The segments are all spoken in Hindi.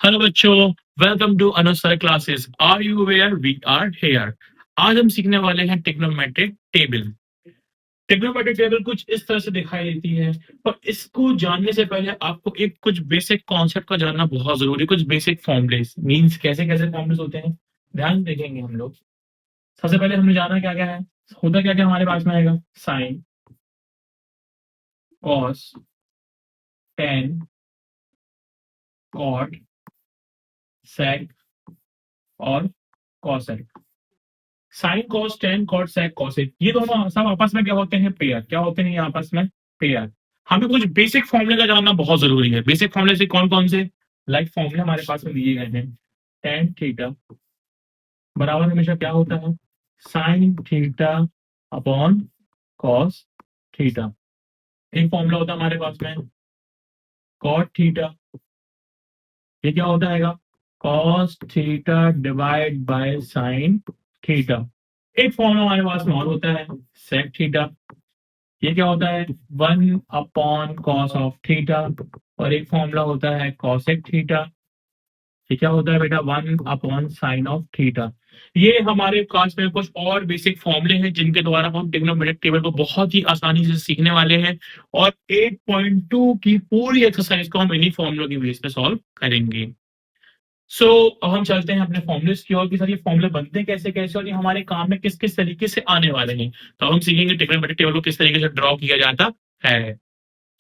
हेलो बच्चों, welcome to answer classes. Are you where we are here. आज हम सीखने वाले हैं टिग्नोमेट्रिक टेबल। टिग्नोमेट्रिक टेबल कुछ इस तरह से दिखाई देती है, पर इसको जानने से पहले आपको एक कुछ बेसिक कॉन्सेप्ट का जानना बहुत जरूरी है। कुछ बेसिक फॉर्मूलेस मींस कैसे कैसे फॉर्मूलेस होते हैं, ध्यान से देखेंगे हम लोग। सबसे पहले हमने जाना क्या क्या है, होता क्या क्या हमारे पास में आएगा, sine, cos, tan, cot, sec और cosec. Sine cos tan cot sec cosec, ये दोनों सब आपस में क्या होते हैं, पेयर। क्या होते हैं ये आपस में, पेयर। हमें कुछ बेसिक फॉर्मूले का जानना बहुत जरूरी है। बेसिक फॉर्मूले से कौन कौन से लाइक फॉर्मूले हमारे पास में दिए गए हैं। टेन थीटा बराबर हमेशा क्या होता है, sine theta upon cos theta. एक फॉर्मूला होता है हमारे पास में कॉट थीटा, ये क्या होता है, cos theta divide by sine theta. एक फॉर्मूला हमारे पास में और होता है सेक थीटा, ये क्या होता है, one upon cos of theta. और एक फॉर्मूला होता है कॉसेक थीटा, ये क्या होता है बेटा, one upon sine of theta. ये हमारे पास में कुछ और बेसिक फॉर्मूले हैं जिनके द्वारा हम ट्रिग्नोमेट्रिक टेबल को बहुत ही आसानी से सीखने वाले हैं। और 8.2 की पूरी एक्सरसाइज को हम इन्हीं फॉर्मूलों की बेस पे सॉल्व करेंगे। अब हम चलते हैं अपने फॉर्मुलेस की ओर कि सर ये फॉर्मूले बनते हैं कैसे कैसे और ये हमारे काम में किस किस तरीके से आने वाले हैं। तो हम सीखेंगे ट्रिग्नोमेट्रिक टेबल को किस तरीके से ड्रॉ किया जाता है।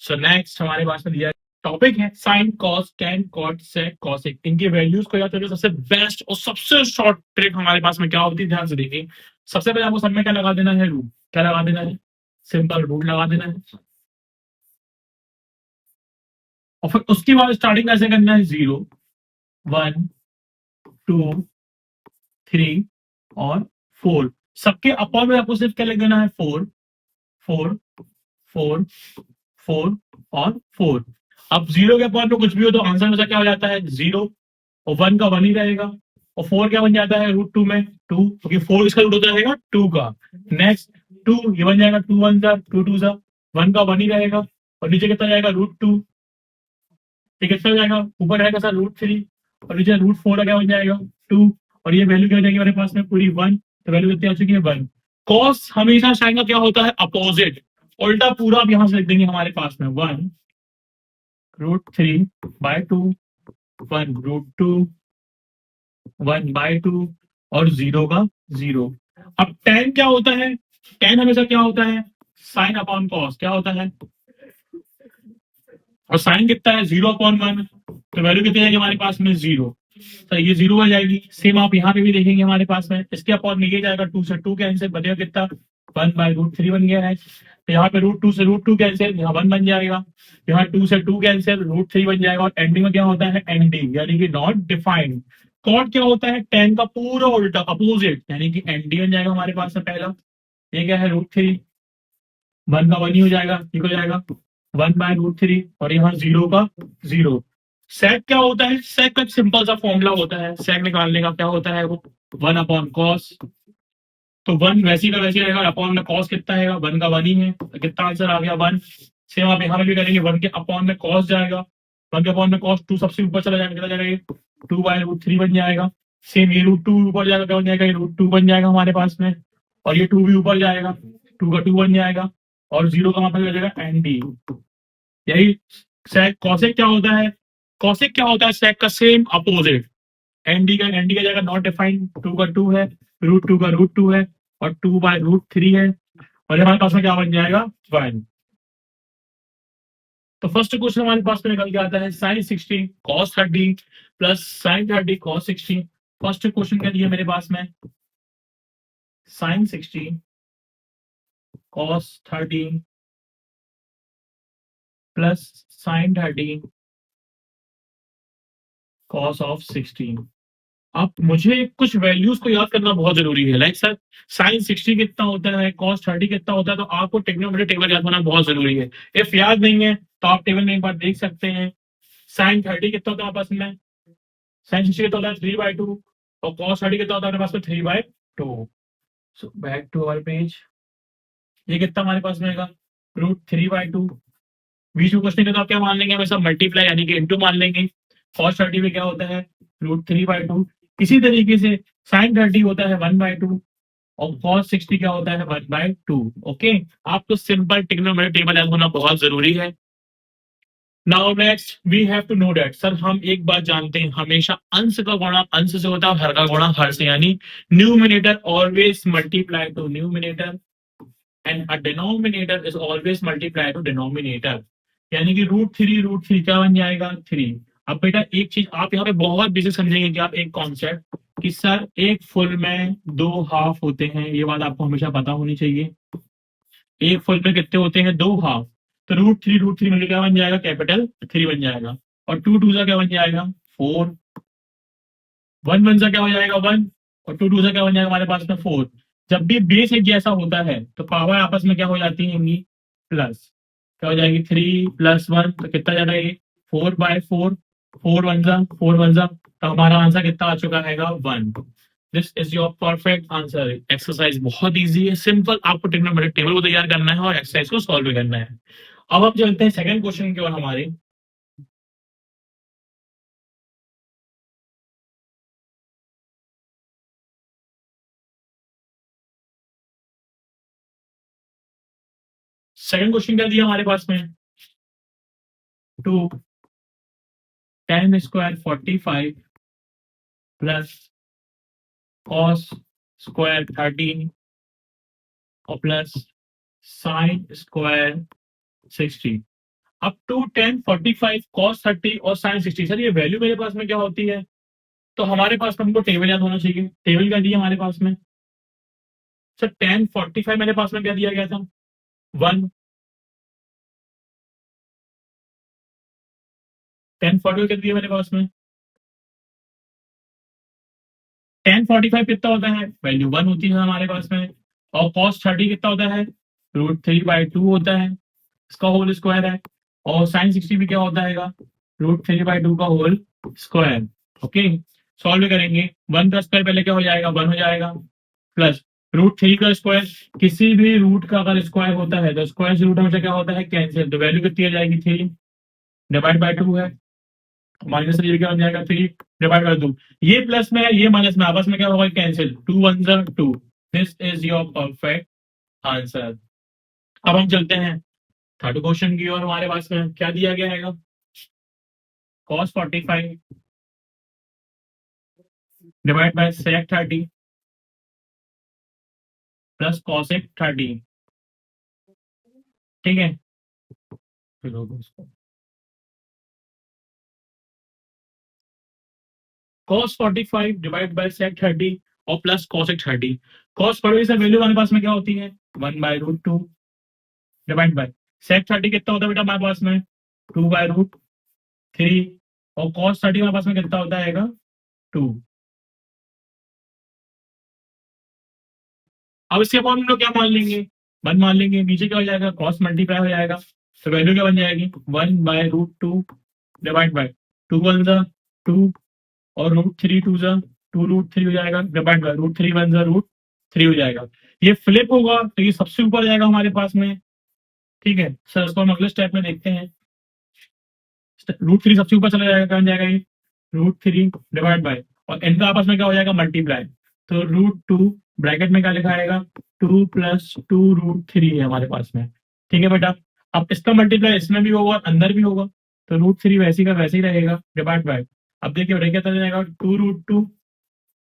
नेक्स्ट हमारे पास में दिया टॉपिक है sine cos tan cot sec cosec. इनकी वैल्यूज को याद करके सबसे बेस्ट और सबसे शॉर्ट ट्रिक हमारे पास में क्या होती है, ध्यान से देखिए। सबसे पहले आपको सब में क्या लगा देना है, रूट। क्या लगा देना है, सिंपल रूट लगा देना है। और फिर उसके बाद स्टार्टिंग कैसे करना है, जीरो, वन, टू, थ्री और फोर। सबके अपॉन में आपको सिर्फ क्या लिख देना है, फोर, फोर, फोर, फोर और फोर। अब जीरो के अपॉन में कुछ भी हो तो आंसर में से क्या हो जाता है, जीरो। और वन का वन ही रहेगा। और फोर क्या बन जाता है, रूट टू में टू, क्योंकि फोर इसका रूट होता रहेगा टू का। नेक्स्ट टू, ये बन जाएगा टू वन सा टू टू सा, वन का वन ही रहेगा। और नीचे कितना जाएगा, रूट टू। ये कितना जाएगा, ऊपर रहेगा सर रूट थ्री। और नीचे रूट फोर का क्या बन जाएगा, टू। और ये वैल्यू क्या हो जाएगी हमारे पास में, पूरी वन। तो वैल्यू कितनी आ चुकी है, वन। कॉस हमेशा साइन का क्या होता है, अपोजिट। उल्टा पूरा आप यहां से लिख देंगे हमारे पास में, one root three by two, one root two, one by two और जीरो का जीरो। अब टेन क्या होता है, टेन हमेशा क्या होता है, साइन अपॉन कॉस। क्या होता है, और साइन कितना है, जीरो अपॉन वन। तो वैल्यू कितनी आएगी हमारे पास में, जीरो। तो ये जीरो आ जाएगी। सेम आप यहाँ पे भी देखेंगे हमारे पास में, इसके अपॉन में ये जाएगा, टू से टू कैंसिल, बनेगा कितना, वन बाय रूट थ्री बन गया है। तो यहाँ पे रूट टू से रूट टू कैंसिल, यहाँ वन बन जाएगा। यहाँ टू से टू कैंसिल, रूट थ्री बन जाएगा। और एंडिंग में क्या होता है, एंडिंग यानी कि नॉट डिफाइंड। कॉट क्या होता है, टेन का पूरा उल्टा अपोजिट, यानी कि एंडी बन जाएगा हमारे पास में पहला। ये क्या है, रूट थ्री, वन का वन ही हो जाएगा, ठीक हो जाएगा, वन बाय रूट थ्री। और यहाँ जीरो का जीरो। सेक क्या होता है, सेक का एक सिंपल सा फॉर्मूला होता है सेक निकालने का, क्या होता है वो, वन अपॉन कॉस। तो वन वैसी का वैसी रहेगा, अपॉन में कॉस कितना है, वन का वन ही है। तो कितना आंसर आ गया, वन। सेम आप यहाँ पे भी करेंगे, वन के अपॉन में कॉस जाएगा, वन के अपॉन में कॉस टू सबसे ऊपर चला जाएगा, कितना जाएगा, टू बाय रूट थ्री बन जाएगा। सेम ये रूट टू ऊपर जाएगा, क्या बन जाएगा, ये रूट टू बन जाएगा हमारे पास में। और ये टू भी ऊपर जाएगा, टू का टू बन जाएगा। और जीरो का मतलब हो जाएगा एनडी। यही सेक। कॉसेक क्या होता है, कॉसेक क्या होता है, सेक का सेम अपोजिट। एनडी का जाएगा नॉट डिफाइंड, टू का टू है, रूट टू का रूट टू है, और टू बाय रूट थ्री है। और हमारे पास में क्या बन जाएगा, वन। तो फर्स्ट क्वेश्चन हमारे पास में निकल के आता है, sine 60 cos 30 plus sine 30 cos 60। First question क्या दिया मेरे पास में, sine 60 cos 30 plus sine 30 cos of 16। अब मुझे कुछ वैल्यूज को याद करना बहुत जरूरी है। लाइक सर साइन 60 कितना होता है, कॉस 30 कितना होता है, तो आपको ट्रिग्नोमेट्रिक टेबल याद होना बहुत जरूरी है। इफ याद नहीं है तो आप टेबल में एक बार देख सकते हैं। साइन 30 कितना होता है आपस में, साइन 60 कितना होता है, 3/2। और कॉस 30 कितना होता है हमारे पास में, 3/2। So back to our page. ये कितना हमारे पास में आएगा, रूट 3/2। बीच में क्वेश्चन का तो आप क्या मान लेंगे, हमेशा मल्टीप्लाई यानी कि इंटू मान लेंगे। cos 30 में क्या होता है √3/2। इसी तरीके से sin 30 होता है 1/2 और cos 60 क्या होता है 1/2। ओके, आपको सिंपल ट्रिग्नोमेट्रिक टेबल याद होना बहुत जरूरी है। Now next we have to know that sir, हम एक बात जानते हैं, हमेशा अंश का गुणा अंश से होता है, हर का गुणा हर से, यानी numerator always multiply two numerator and a denominator is always multiply two denominator. यानी कि √3 क्या बन जाएगा 3। अब बेटा एक चीज आप यहाँ पे बहुत बेसिक समझेंगे कि आप एक कॉन्सेप्ट कि सर एक फुल में 2 हाफ होते हैं, ये बात आपको हमेशा पता होनी चाहिए। एक फुल में कितने होते हैं 2 हाफ। तो √3 मिलकर क्या बन जाएगा कैपिटल 3 बन जाएगा। और 2 सा क्या बन जाएगा 4। 1 सा क्या हो जाएगा 1 और 2 सा क्या बन जाएगा हमारे पास में 4। जब भी बेस एक जैसा होता है तो पावर आपस में क्या हो जाती है प्लस, क्या हो जाएगी 3+1 तो कितना जाएगा ये 4/4। 4 1 सा तो हमारा आंसर कितना आ चुका है 1। This is your perfect answer. Exercise बहुत इजी है, सिंपल, आपको ट्रिग्नोमेट्रिक टेबल को तैयार करना है और एक्सरसाइज को सॉल्व भी करना है। अब हम चलते हैं सेकंड क्वेश्चन की ओर हमारे। सेकंड क्वेश्चन क्या दिया हमारे पास में 2 tan² 45 प्लस cos² 13 और प्लस sin² 60। अब 2 tan 45 cos 30 और sin 60, सर ये वैल्यू मेरे पास में क्या होती है, तो हमारे पास में हमको टेबल याद होना चाहिए। टेबल क्या दिया हमारे पास में सर tan 45 मेरे पास में क्या दिया गया था 1। tan 40 क्या दिया मेरे पास में tan 45 कितना होता है वैल्यू 1 होती है हमारे पास में। और cos 30 कितना होता है √3/2 होता है, इसका होल स्क्वायर है। और sin 60 भी क्या होता है √3/2 का होल स्क्वायर। ओके, सॉल्व करेंगे 1 का स्क्वायर पहले क्या हो जाएगा 1 हो जाएगा, प्लस √3 का स्क्वायर, किसी भी रूट का अगर स्क्वायर होता है तो स्क्वायर से रूट हमेशा क्या होता है कैंसिल, तो वैल्यू कितनी आ जाएगी 3 डिवाइड बाय 2 है, माइनस थ्री क्या बन जाएगा 3 डिवाइड बाय 2। ये प्लस में है ये माइनस में, आपस में क्या होगा कैंसिल, 2 1 सा 2। This is your perfect answer. अब हम चलते हैं थर्ड क्वेश्चन की और हमारे पास में क्या दिया गया है cos 45 divide by sec 30 plus cosec 30। ठीक है, cos 45 डिवाइड बाय sec 30 और प्लस cosec 30। cos 45 से वैल्यू हमारे पास में क्या होती है 1/√2 डिवाइड बाय sec 30 कितना होता है बेटा हमारे पास में 2/√3 और cos 30 हमारे पास में कितना होता है 2। अब इसके बाद हम लोग क्या मान लेंगे 1 मान लेंगे, नीचे क्या हो जाएगा क्रॉस मल्टीप्लाई हो जाएगा, तो वैल्यू क्या बन जाएगी 1/√2 डिवाइड बाय 2 1 सा 2 और √3 2 सा 2√3 हो जाएगा डिवाइड बाय √3 1 सा √3 हो जाएगा। ये फ्लिप होगा तो ये सबसे ऊपर जाएगा हमारे पास में। ठीक है सर, इसको हम अगले स्टेप में देखते हैं। √3 सबसे ऊपर चला जाएगा, क्या बन जाएगा ये √3 डिवाइड बाय और इनका आपस में क्या हो जाएगा मल्टीप्लाई, तो √2 ब्रैकेट में क्या लिखा आएगा 2 + 2√3 है हमारे पास में। ठीक है बेटा, अब इसका मल्टीप्लाई इसमें भी होगा अंदर भी होगा, तो √3 वैसे का वैसे ही रहेगा डिवाइड बाय। अब देखिए बेटा क्या जाएगा 2√2,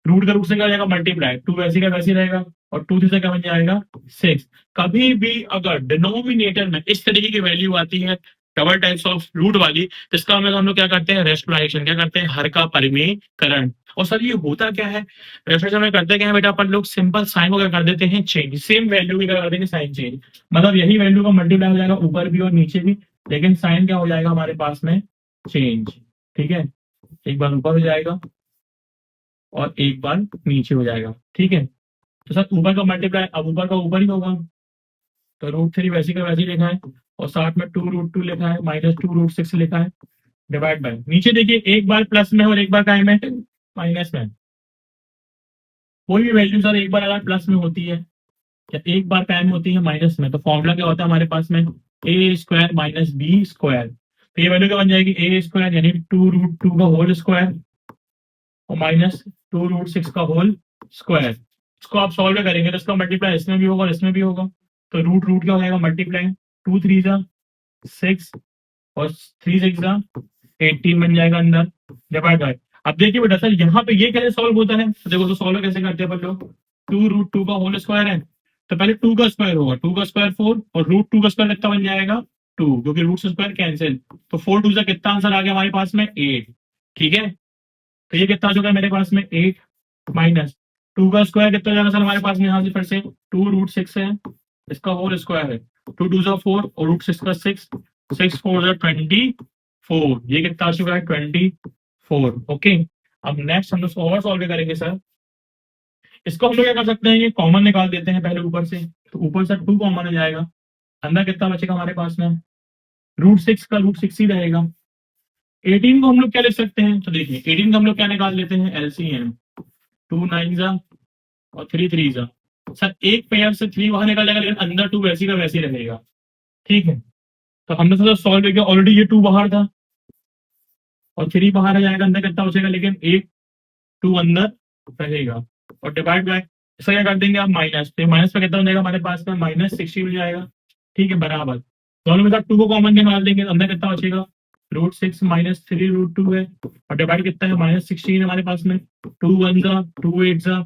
रूट का रूट से क्या हो जाएगा मल्टीप्लाई, 2 वैसे का वैसे ही रहेगा और 2 3 से क्या बन जाएगा 6। कभी भी अगर डिनोमिनेटर में इस तरीके की वैल्यू आती है डबल टाइप्स ऑफ रूट वाली, तो इसका मतलब हम लोग क्या करते हैं रेस्टोराइजेशन, क्या करते हैं हर का परिमेयकरण। और सर ये होता क्या है रेस्टोरेशन में करते क्या है बेटा, अपन लोग सिंपल साइन को क्या कर देते हैं चेंज, सेम वैल्यू की क्या कर देंगे साइन चेंज, मतलब यही वैल्यू का मल्टीप्लाई हो जाएगा ऊपर भी और नीचे भी, लेकिन साइन क्या हो जाएगा हमारे पास में चेंज। ठीक है, एक बार ऊपर हो जाएगा और एक बार नीचे हो जाएगा। ठीक है, तो सर ऊपर का मल्टीप्लाई अब ऊपर का ऊपर ही होगा, तो √3 वैसे का वैसे ही लिखा है और साथ में 2√2 लिखा है माइनस 2√6 लिखा है डिवाइड बाय, नीचे देखिए एक बार प्लस में और एक बार काय में माइनस में। कोई भी वैल्यू सर एक बार अगर प्लस में होती है या एक बार काय में होती है माइनस में, तो फॉर्मूला क्या होता है हमारे पास में a² - b²। तो ये वैल्यू क्या बन जाएगी, ए स्क्वायर यानी 2√2 का होल स्क्वायर और माइनस 2√6 का होल स्क्वायर। इसको आप सॉल्व करेंगे तो इसका मल्टीप्लाई इसमें भी होगा और इसमें भी होगा। तो रूट रूट क्या हो जाएगा, मल्टीप्लाई 2 3 जा 6 और 3 6 जा 18 बन जाएगा अंदर, डिवाइड बाय। अब देखिए बेटा सर यहाँ पे ये कैसे सॉल्व होता है, तो देखो तो सॉल्व कैसे करते हैं अपन लोग। 2√2 का होल स्क्वायर है तो पहले 2 का स्क्वायर होगा, 2 का स्क्वायर 4 और √2 का स्क्वायर कितना बन जाएगा 2, क्योंकि रूट से स्क्वायर कैंसिल। तो 4 2 से कितना आंसर आ गया हमारे पास में 8। ठीक है, तो ये कितना आ चुका है मेरे पास में 8 माइनस 2 का स्क्वायर कितना जाएगा सर हमारे पास में यहाँ से फिर से 2√6 है, इसका होल स्क्वायर है 2 2 4 और √6 का 6 6 4 24, ये कितना आ चुका है 24। ओके, अब नेक्स्ट हम लोग और सॉल्व करेंगे सर। इसको हम लोग क्या कर सकते हैं, ये कॉमन निकाल देते हैं पहले ऊपर से, तो ऊपर से 2 कॉमन हो जाएगा, अंदर कितना बचेगा हमारे पास में √6 का √6 ही रहेगा। 18 को हम लोग क्या लिख सकते हैं, तो देखिए 18 का हम लोग क्या निकाल लेते हैं एलसीएम, 2 9 जा और 3 3 जा। सर एक पेयर से 3 बाहर निकल जाएगा लेकिन अंदर 2 वैसी का वैसी रहेगा। ठीक है, तो हमने सोचा सॉल्व किया, ऑलरेडी ये 2 बाहर था और 3 बाहर आ जाएगा, अंदर कितना बचेगा लेकिन एक 2 अंदर रहेगा और डिवाइड बाय इसका क्या कर देंगे आप माइनस, तो माइनस पे कितना हो जाएगा हमारे पास में -60 हो जाएगा। ठीक है, बराबर दोनों में साथ 2 को कॉमन निकाल देंगे, अंदर कितना बचेगा √6 माइनस 3√2 है और डिवाइड कितना है -16 हमारे पास में, 2 1 जा 2 8 जा।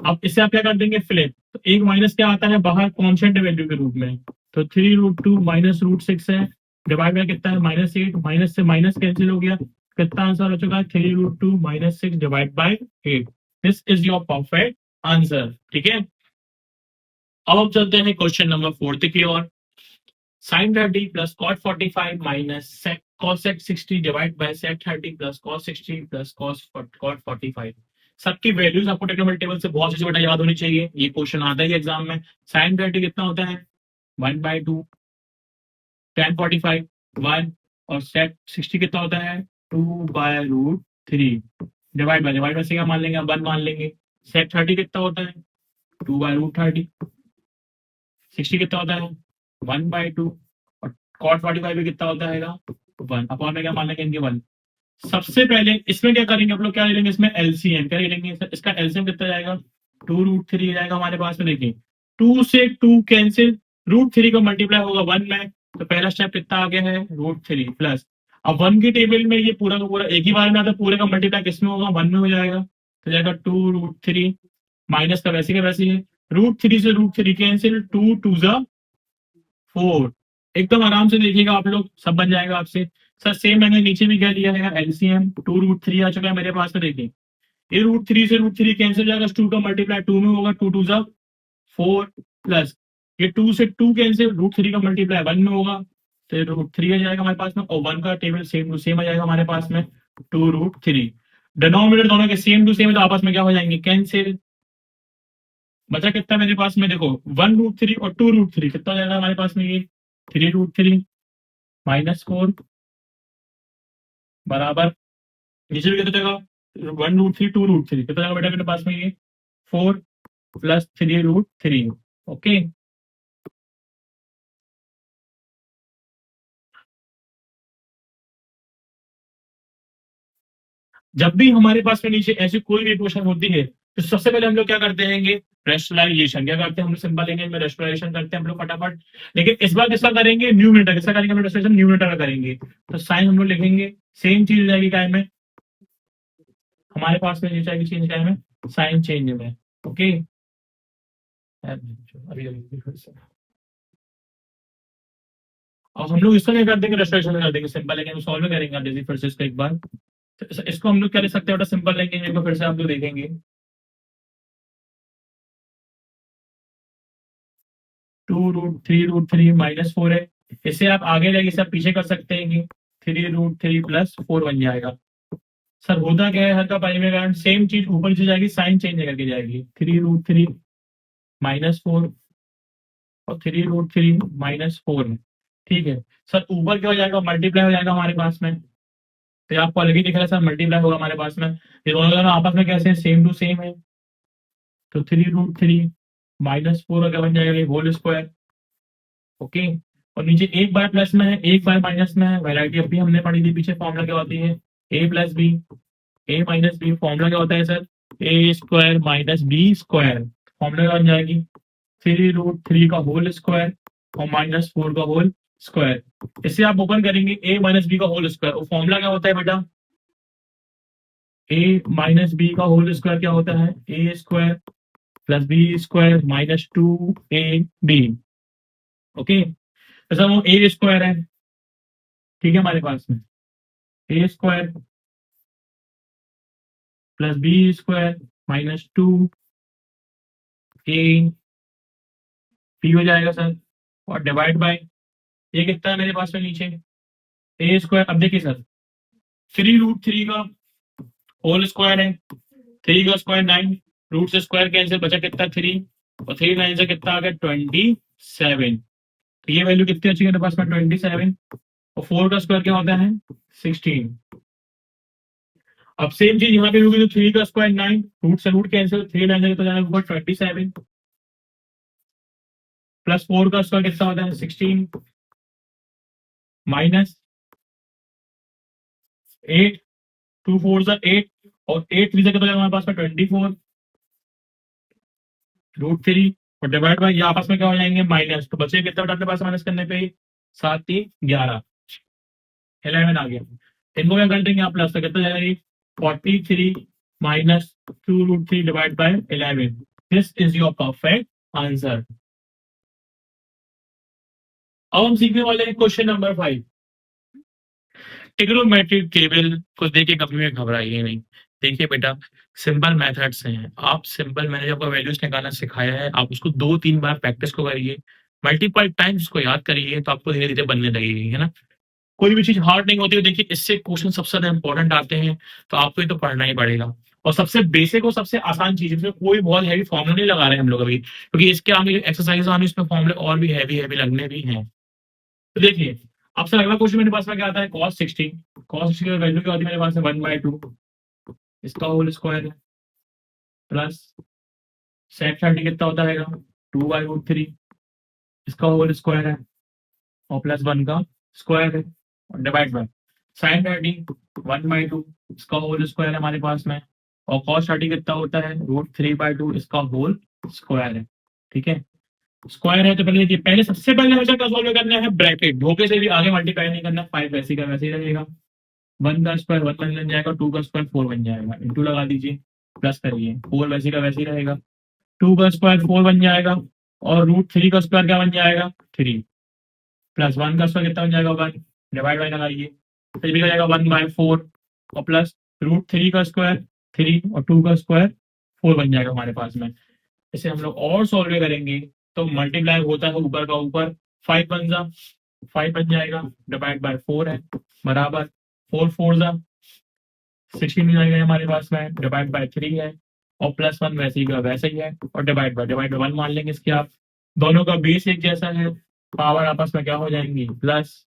अब इससे आप क्या कर देंगे फ्लिप, तो एक माइनस क्या आता है बाहर कॉन्स्टेंट वैल्यू के रूप में, तो 3√2 माइनस √6 है, डिवाइड बाय कितना है -8, माइनस से माइनस कैंसिल हो गया, कितना आंसर हो चुका है 3√2 minus 6 divide by 8। This is your perfect answer. ठीक है, अब हम चलते हैं क्वेश्चन नंबर 4 की ओर। sin 30 plus cot 45 minus cos 60 divide by sec 30 plus cos 60 plus cot 45। सबकी वैल्यूज आपको टेक्निकल टेबल से बहुत अच्छी बेटा याद होनी चाहिए, ये क्वेश्चन आता है एग्जाम में। sin 30 कितना होता है 1/2, tan 45 1 और sec 60 कितना होता है 2/√3, डिवाइड बाय से क्या मान लेंगे 1 मान लेंगे। sec 30 कितना होता है 2/√30, 60 कितना होता है 1/2 और cot 45 भी कितना होता है 1 अपॉन में क्या मान लेंगे इनके 1। सबसे पहले इसमें क्या करेंगे आप लोग, क्या ले लेंगे इसमें एलसीएम, क्या ले लेंगे इसका एलसीएम कितना जाएगा 2√3 जाएगा हमारे पास में। देखिए 2 से 2 कैंसिल, √3 का मल्टीप्लाई होगा 1 में, तो पहला स्टेप कितना आ गया है √3 प्लस। अब 1 की टेबल में ये पूरा का पूरा एक ही बार में आता है, पूरे का मल्टीप्लाई किसमें होगा 1 में हो जाएगा, तो जाएगा 2√3 माइनस का वैसे है √3 से √3 कैंसिल 2 2 जा 4। एकदम आराम से देखिएगा आप लोग, सब बन जाएगा आपसे। सर सेम मैंने नीचे भी क्या लिया है एलसीएम 2√3 आ चुका है मेरे पास में। देखिए ये √3 से √3 कैंसिल जाएगा, 2 का मल्टीप्लाई 2 में होगा 2 2 जा 4 प्लस ये 2 से 2 कैंसिल, √3 का मल्टीप्लाई 1 में होगा तो √3 आ जाएगा हमारे पास में, और 1 का टेबल सेम टू सेम आ जाएगा हमारे पास में 2√3। डिनोमिनेटर दोनों के सेम टू सेम है तो आपस में क्या हो जाएंगे कैंसिल। बचा कितना मेरे पास में देखो 1√3 और 2√3 कितना हो जाएगा हमारे पास में, ये 3√3 -4 बराबर नीचे भी कितना जाएगा 1√3 2√3 कितना जाएगा बेटा मेरे पास में, ये 4 प्लस 3√3। ओके, जब भी हमारे पास में नीचे ऐसी कोई भी इक्वेशन होती है तो सबसे पहले हम लोग क्या करते हैं रेशनलाइजेशन, क्या करते हैं हम लोग सिंपल लेंगे में रेशनलाइजेशन करते हैं हम लोग फटाफट। लेकिन इस बार किसका करेंगे न्यूमरेटर, किसका करेंगे हम लोग रेशनलाइजेशन न्यूमरेटर का करेंगे, तो साइन हम लोग लिखेंगे सेम चीज हो जाएगी काय में हमारे पास में चेंज काय में साइन चेंज में। ओके, अभी अभी फिर से और हम लोग इसका क्या कर देंगे रेस्ट्रिक्शन कर देंगे, सिंपल लेंगे सॉल्व करेंगे आप जैसे फिर से इसको एक बार। तो इसको हम लोग क्या ले सकते हैं सिंपल लेंगे, इनको फिर से आप लोग देखेंगे 2√3 -4 है, इससे आप आगे जाएंगे इसे आप पीछे कर सकते हैं 3√3 प्लस 4 बन जाएगा। सर होता क्या है हर का पाई में कारण सेम चीज ऊपर से जाएगी साइन चेंज करके जाएगी 3√3 -4 और 3√3 -4 है। ठीक है सर ऊपर क्या हो जाएगा मल्टीप्लाई हो जाएगा हमारे पास में, तो ये आपको अलग ही दिख रहा है सर मल्टीप्लाई होगा हमारे पास में, ये दोनों दोनों आपस में कैसे सेम टू सेम है, तो 3√3 -4 क्या बन जाएगा ये होल स्क्वायर। ओके, और नीचे एक बार प्लस में है, एक बार माइनस में है। वैरायटी अभी हमने पढ़ी थी पीछे, फॉर्मूला क्या होती है, A plus B, A minus B. Formula क्या होता है sir, A square minus B square. Formula बन जाएगी 3√3 का होल स्क्वायर और -4 का होल स्क्वायर। इससे आप ओपन करेंगे ए माइनस बी का होल स्क्वायर, और फॉर्मूला क्या होता है बेटा, ए माइनस बी का होल स्क्वायर क्या होता है, A square plus B square -2ab। Okay, तो सर वो ए स्क्वायर है, ठीक है, हमारे पास में A square plus B square -2a B हो जाएगा सर, और डिवाइड बाय ये कितना है मेरे पास में नीचे, ए स्क्वायर। अब देखिए सर, 3√3 का होल स्क्वायर है, 3 का स्क्वायर 9, रूट से स्क्वायर कैंसिल, बचा कितना 3, और 3 9 से कितना आ गया 27। तो ये वैल्यू कितनी अच्छी मेरे पास में 27, और 4 का स्क्वायर क्या होता है 16। अब सेम चीज यहाँ पे होगी, तो 3 का स्क्वायर 9, रूट से रूट कैंसिल, 3 9 से तो जाएगा ऊपर 27, प्लस 4 का स्क्वायर कितना होता है 16, माइनस 8, 2 4 8, और 8 3 से कितना जाएगा हमारे पास में 24, √3, और डिवाइड बाय ये आपस में क्या हो जाएंगे माइनस। तो बचे कितना अपने पास माइनस करने पे 7 3 11, 11 आ गया। इनको क्या कर देंगे आप प्लस, तो कितना जाएगा 43 -2√3 divide by 11। This is your perfect answer. अब हम सीखने वाले हैं क्वेश्चन नंबर 5। ट्रिग्नोमेट्रिक टेबल को देख के कभी भी घबराइए नहीं। देखिए बेटा, सिंपल मेथड्स हैं, आप सिंपल, मैंने जो आपको वैल्यूज निकालना सिखाया है, आप उसको 2 3 बार प्रैक्टिस को करिए, मल्टीपल टाइम्स उसको याद करिए, तो आपको धीरे धीरे बनने लगेगी, है ना। कोई भी चीज हार्ड नहीं होती है। देखिए, इससे क्वेश्चन सबसे ज्यादा इंपॉर्टेंट आते हैं, तो आपको ये तो पढ़ना ही पड़ेगा। और सबसे बेसिक और सबसे आसान चीज है, इसमें कोई बहुत हैवी फॉर्मूला नहीं लगा रहे हैं हम लोग अभी, क्योंकि इसके आगे एक्सरसाइज आने, इसमें फॉर्मूले और भी हैवी हैवी लगने भी हैं। तो देखिए, अब सर अगला क्वेश्चन मेरे पास में क्या आता है, cos 60। cos 60 की वैल्यू क्या होती है मेरे पास में 1/2, इसका होल स्क्वायर है, प्लस sec 30 कितना होता है 2/√3, इसका होल स्क्वायर है, और प्लस 1 का स्क्वायर है, और डिवाइड बाय sin 30 1/2, इसका होल स्क्वायर है हमारे पास में, और cos 30 कितना होता है √3/2, इसका होल स्क्वायर है। ठीक है, स्क्वायर है तो पहले देखिए, पहले सबसे पहले हमेशा क्या सॉल्व करना है, ब्रैकेट, धोखे से भी आगे मल्टीप्लाई नहीं करना। 5 वैसे का वैसे ही रहेगा, 1 का स्क्वायर 1 बन जाएगा, 2 का स्क्वायर 4 बन जाएगा, इंटू लगा दीजिए, प्लस करिए, 4 वैसे का वैसे ही रहेगा, 2 का स्क्वायर 4 बन जाएगा, और √3 का स्क्वायर क्या बन जाएगा 3, प्लस 1 का स्क्वायर कितना बन जाएगा 1, डिवाइड बाय लगाइए, फिर भी हो जाएगा 1/4, और प्लस √3 का स्क्वायर 3, और 2 का स्क्वायर 4 बन जाएगा हमारे पास में। इसे हम लोग और सॉल्व करेंगे, तो मल्टीप्लाई होता है ऊपर का ऊपर, 5 बन जा 5 बन जाएगा, डिवाइड बाय 4 है, बराबर 4 4 जा 16 बन जाएगा हमारे पास में, डिवाइड बाय 3 है, और प्लस 1 वैसे ही का वैसे ही है, और डिवाइड बाय 1 मान लेंगे इसके आप। दोनों का बेस एक जैसा है, पावर आपस में क्या हो जाएंगी प्लस।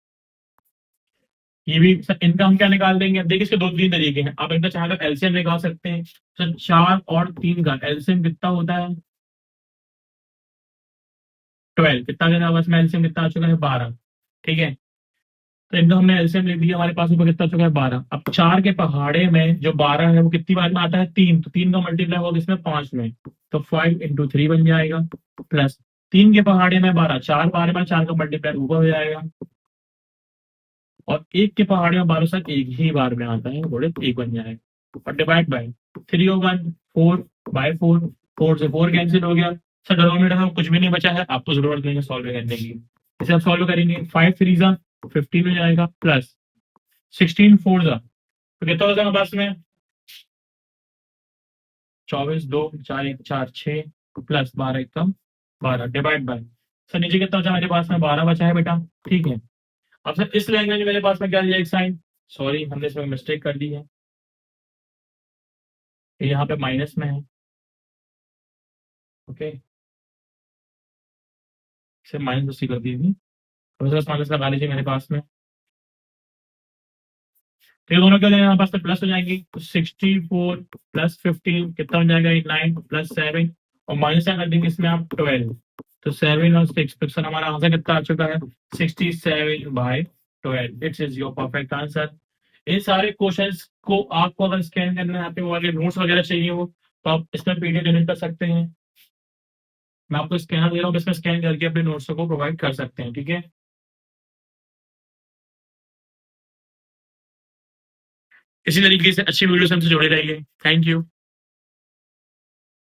ये भी इनका हम क्या निकाल देंगे, अब देखिए इसके 2 3 तरीके हैं, आप इनका चाहे तो एलसीएम निकाल सकते हैं। तो 4 और 3 का एलसीएम कितना होता है 12, कितना देना, बस में एलसीएम कितना आ चुका है 12। ठीक है, तो इनका हमने एलसीएम ले दिया, हमारे पास ऊपर कितना आ चुका है 12। अब 4 के पहाड़े में जो 12 है वो कितनी बार में आता है 3, तो 3 का मल्टीप्लाई होगा इसमें 5 में, तो 5 × 3 बन जाएगा, प्लस 3 के पहाड़े में 12, 4 बार में 4 का मल्टीप्लाई ऊपर हो जाएगा, और 1 के पहाड़े में 12 सर एक ही बार में आता है, थोड़े 1 बन जाएगा, और डिवाइड बाय 3 होगा 4/4, 4 से 4 कैंसिल हो गया। सर डिनोमिनेटर में कुछ भी नहीं बचा है, आपको जरूरत नहीं है सॉल्व करने की। इसे आप सॉल्व करेंगे, 5 3 जा 15 हो जाएगा, प्लस 16 4 जा, तो कितना हो जाएगा पास में 24 2 4 1 4 6, plus 12 1 come 12, divide by, sir नीचे कितना बचा मेरे पास में 12 बचा है बेटा। ठीक है, अब सर इस लैंग्वेज में मेरे पास में क्या दिया एक साइन, सॉरी हमने इसमें मिस्टेक कर दी है, ये यहाँ पे माइनस में है। ओके, सिर्फ माइनस उसी कर दी थी, तो बस माइनस लगा लीजिए मेरे पास में, तो ये दोनों क्या हो जाएंगे हमारे पास में प्लस हो जाएंगे, तो 64 प्लस 15 कितना हो जाएगा 9 प्लस 7, और माइनस क्या कर देंगे इसमें आप 12, तो 7 और 6 पिक्सल हमारा आंसर कितना आ चुका है 67/12। It's is your perfect answer. इन सारे क्वेश्चंस को आपको अगर स्कैन करना है, आपके मोबाइल के नोट्स वगैरह चाहिए हो तो आप इसमें पीडीएफ जनरेट कर सकते हैं। मैं आपको स्कैनर दे रहा हूँ, इसमें स्कैन करके अपने नोट्स को प्रोवाइड कर सकते हैं, ठीक है। इसी तरीके से अच्छी वीडियो से हमसे जुड़े रहिए। Thank you.